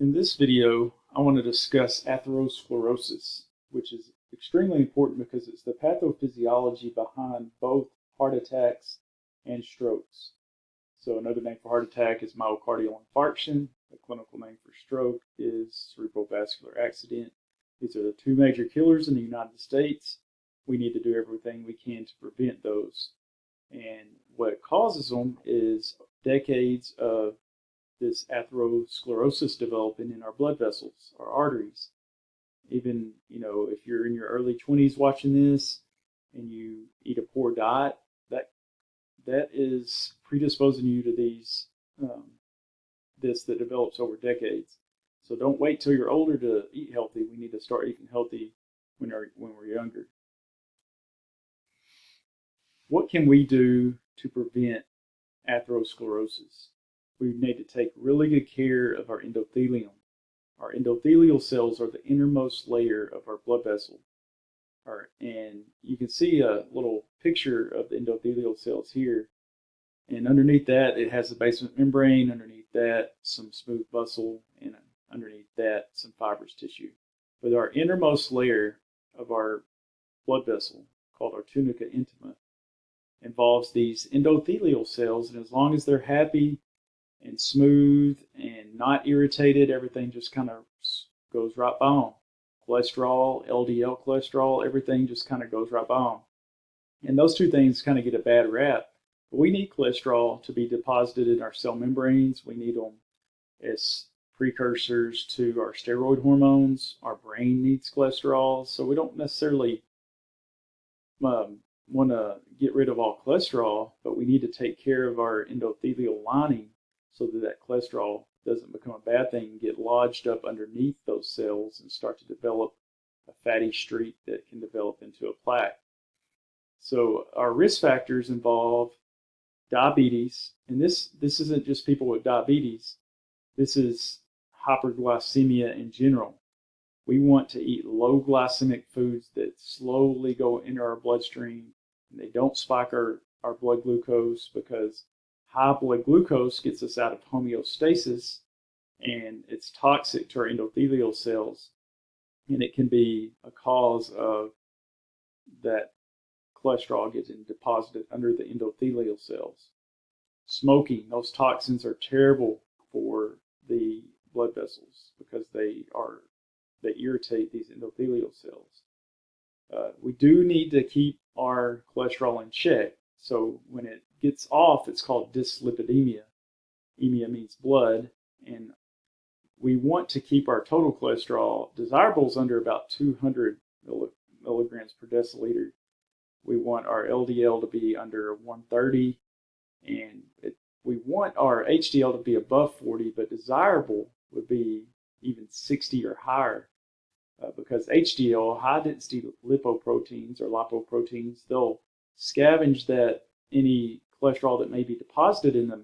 In this video, I want to discuss atherosclerosis, which is extremely important because it's the pathophysiology behind both heart attacks and strokes. So another name for heart attack is myocardial infarction. The clinical name for stroke is cerebral vascular accident. These are the two major killers in the United States. We need to do everything we can to prevent those. And what causes them is decades of this atherosclerosis developing in our blood vessels, our arteries. Even, if you're in your early 20s watching this and you eat a poor diet, that is predisposing you to this that develops over decades. So don't wait till you're older to eat healthy. We need to start eating healthy when we're younger. What can we do to prevent atherosclerosis? We need to take really good care of our endothelium. Our endothelial cells are the innermost layer of our blood vessel. And you can see a little picture of the endothelial cells here. And underneath that, it has the basement membrane. Underneath that, some smooth muscle. And underneath that, some fibrous tissue. But our innermost layer of our blood vessel, called our tunica intima, involves these endothelial cells. And as long as they're happy and smooth and not irritated, everything just kind of goes right by them. Cholesterol, LDL cholesterol, everything just kind of goes right by them. And those two things kind of get a bad rap. But we need cholesterol to be deposited in our cell membranes. We need them as precursors to our steroid hormones. Our brain needs cholesterol. So we don't necessarily want to get rid of all cholesterol, but we need to take care of our endothelial lining so that cholesterol doesn't become a bad thing and get lodged up underneath those cells and start to develop a fatty streak that can develop into a plaque. So our risk factors involve diabetes, and this isn't just people with diabetes. This is hyperglycemia in general. We want to eat low glycemic foods that slowly go into our bloodstream, and they don't spike our blood glucose, because high blood glucose gets us out of homeostasis, and it's toxic to our endothelial cells, and it can be a cause of that cholesterol getting deposited under the endothelial cells. Smoking, those toxins are terrible for the blood vessels because they irritate these endothelial cells. We do need to keep our cholesterol in check. So when it gets off, it's called dyslipidemia. Emia means blood, and we want to keep our total cholesterol desirables under about 200 milligrams per deciliter. We want our LDL to be under 130, and we want our HDL to be above 40, but desirable would be even 60 or higher, because HDL, high-density lipoproteins or lipoproteins, they'll scavenge any cholesterol that may be deposited in the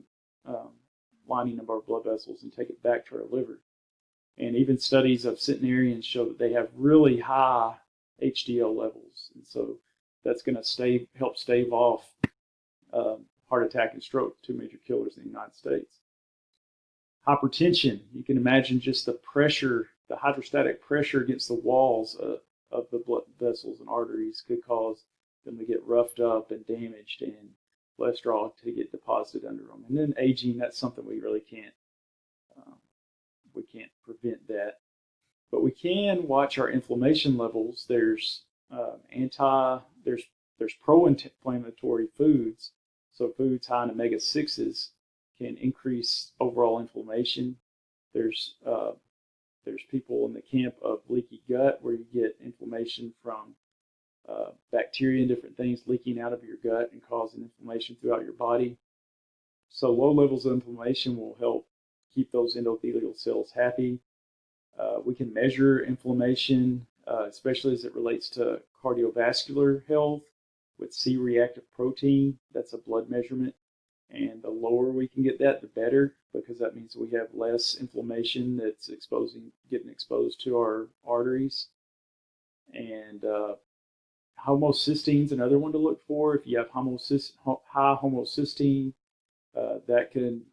lining of our blood vessels and take it back to our liver. And even studies of centenarians show that they have really high HDL levels, and so that's going to help stave off heart attack and stroke, two major killers in the United States. Hypertension, you can imagine just the pressure, the hydrostatic pressure against the walls of the blood vessels and arteries could cause them to get roughed up and damaged, and cholesterol to get deposited under them. And then aging, that's something we really can't prevent that. But we can watch our inflammation levels. There's pro-inflammatory foods. So foods high in omega-6s can increase overall inflammation. There's people in the camp of leaky gut, where you get inflammation from bacteria and different things leaking out of your gut and causing inflammation throughout your body. So low levels of inflammation will help keep those endothelial cells happy. We can measure inflammation, especially as it relates to cardiovascular health, with C-reactive protein. That's a blood measurement. And the lower we can get that, the better, because that means we have less inflammation that's getting exposed to our arteries. And homocysteine is another one to look for. If you have high homocysteine, that can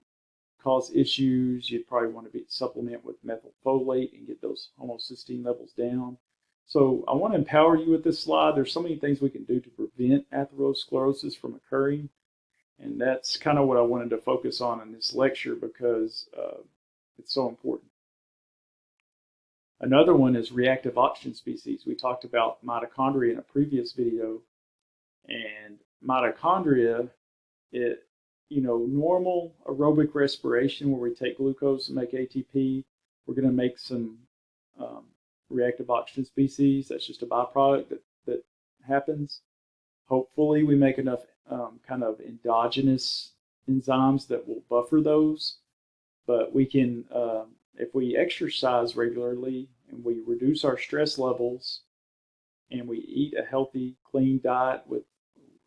cause issues. You'd probably want to supplement with methylfolate and get those homocysteine levels down. So I want to empower you with this slide. There's so many things we can do to prevent atherosclerosis from occurring. And that's kind of what I wanted to focus on in this lecture because it's so important. Another one is reactive oxygen species. We talked about mitochondria in a previous video. And mitochondria, normal aerobic respiration where we take glucose and make ATP, we're going to make some reactive oxygen species. That's just a byproduct that happens. Hopefully we make enough kind of endogenous enzymes that will buffer those. But we can, if we exercise regularly and we reduce our stress levels and we eat a healthy, clean diet with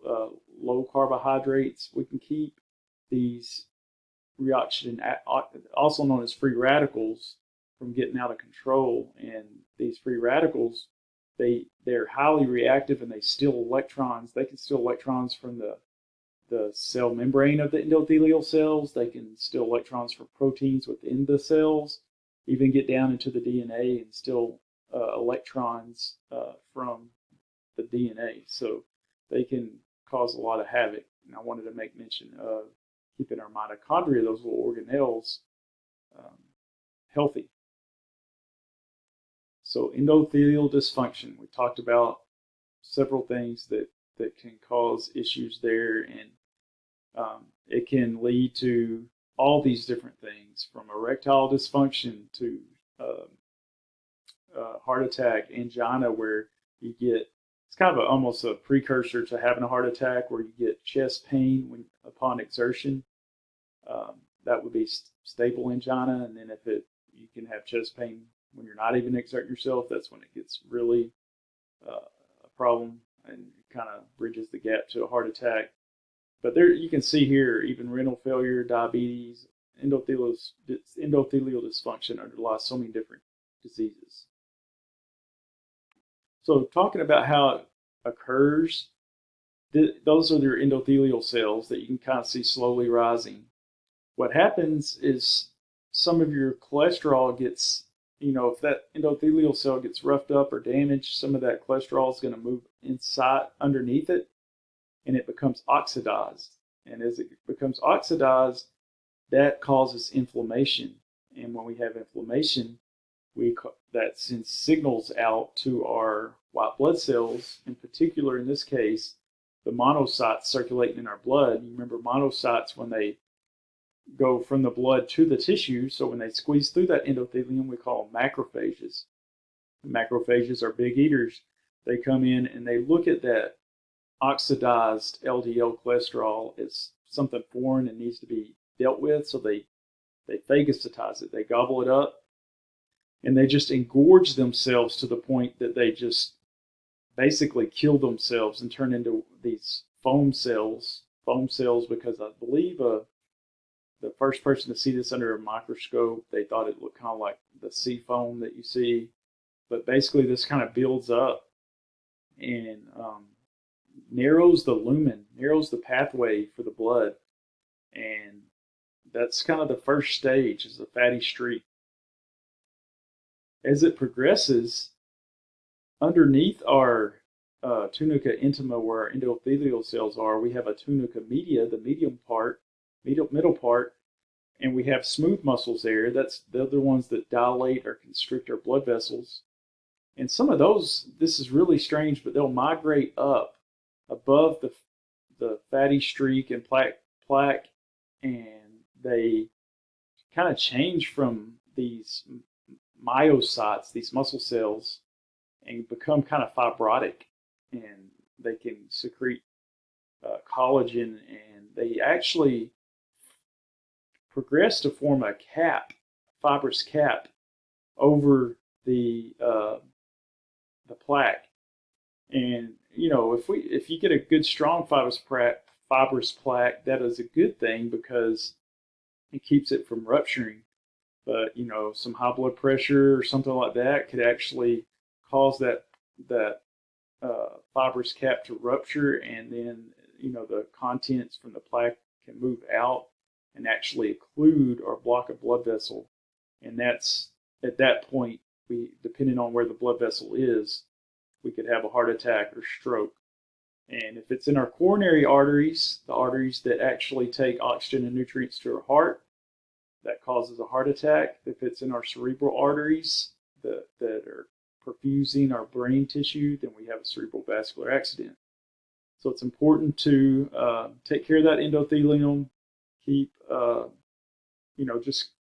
low carbohydrates, we can keep these reoxygen, also known as free radicals, from getting out of control. And these free radicals, they're highly reactive and they steal electrons. They can steal electrons from the cell membrane of the endothelial cells. They can steal electrons from proteins within the cells, even get down into the DNA and steal electrons from the DNA. So they can cause a lot of havoc. And I wanted to make mention of keeping our mitochondria, those little organelles, healthy. So endothelial dysfunction, we talked about several things that can cause issues there, and it can lead to all these different things, from erectile dysfunction to heart attack, angina, where you get, it's kind of almost a precursor to having a heart attack, where you get chest pain upon exertion. That would be stable angina, and then you can have chest pain when you're not even exerting yourself. That's when it gets really a problem and kind of bridges the gap to a heart attack. But there you can see here, even renal failure, diabetes, endothelial dysfunction underlies so many different diseases. So talking about how it occurs, those are your endothelial cells that you can kind of see slowly rising. What happens is some of your cholesterol gets, if that endothelial cell gets roughed up or damaged, some of that cholesterol is going to move inside underneath it, and it becomes oxidized. And as it becomes oxidized, that causes inflammation. And when we have inflammation, that sends signals out to our white blood cells, in particular in this case, the monocytes circulating in our blood. You remember monocytes, when they go from the blood to the tissue, so when they squeeze through that endothelium, we call them macrophages. Macrophages are big eaters. They come in and they look at that oxidized LDL cholesterol as something foreign and needs to be dealt with, so they phagocytize it. They gobble it up, and they just engorge themselves to the point that they just basically kill themselves and turn into these foam cells. Foam cells, because I believe the first person to see this under a microscope, they thought it looked kind of like the sea foam that you see. But basically this kind of builds up and narrows the lumen, narrows the pathway for the blood. And that's kind of the first stage, is a fatty streak. As it progresses, underneath our tunica intima, where our endothelial cells are, we have a tunica media, the middle part, and we have smooth muscles there. That's the other ones that dilate or constrict our blood vessels. And some of those, this is really strange, but they'll migrate up above the fatty streak and plaque, and they kind of change from these myocytes, these muscle cells, and become kind of fibrotic, and they can secrete collagen, and they actually progress to form a cap, fibrous cap, over the plaque. And if you get a good strong fibrous plaque, that is a good thing because it keeps it from rupturing. But some high blood pressure or something like that could actually cause that fibrous cap to rupture, and then the contents from the plaque can move out, and actually occlude or block a blood vessel. And that's at that point, depending on where the blood vessel is, we could have a heart attack or stroke. And if it's in our coronary arteries, the arteries that actually take oxygen and nutrients to our heart, that causes a heart attack. If it's in our cerebral arteries that are perfusing our brain tissue, then we have a cerebral vascular accident. So it's important to take care of that endothelium, keep,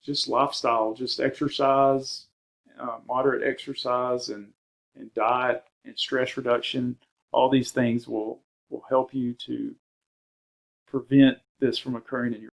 just lifestyle, just exercise, moderate exercise, and diet and stress reduction. All these things will help you to prevent this from occurring in your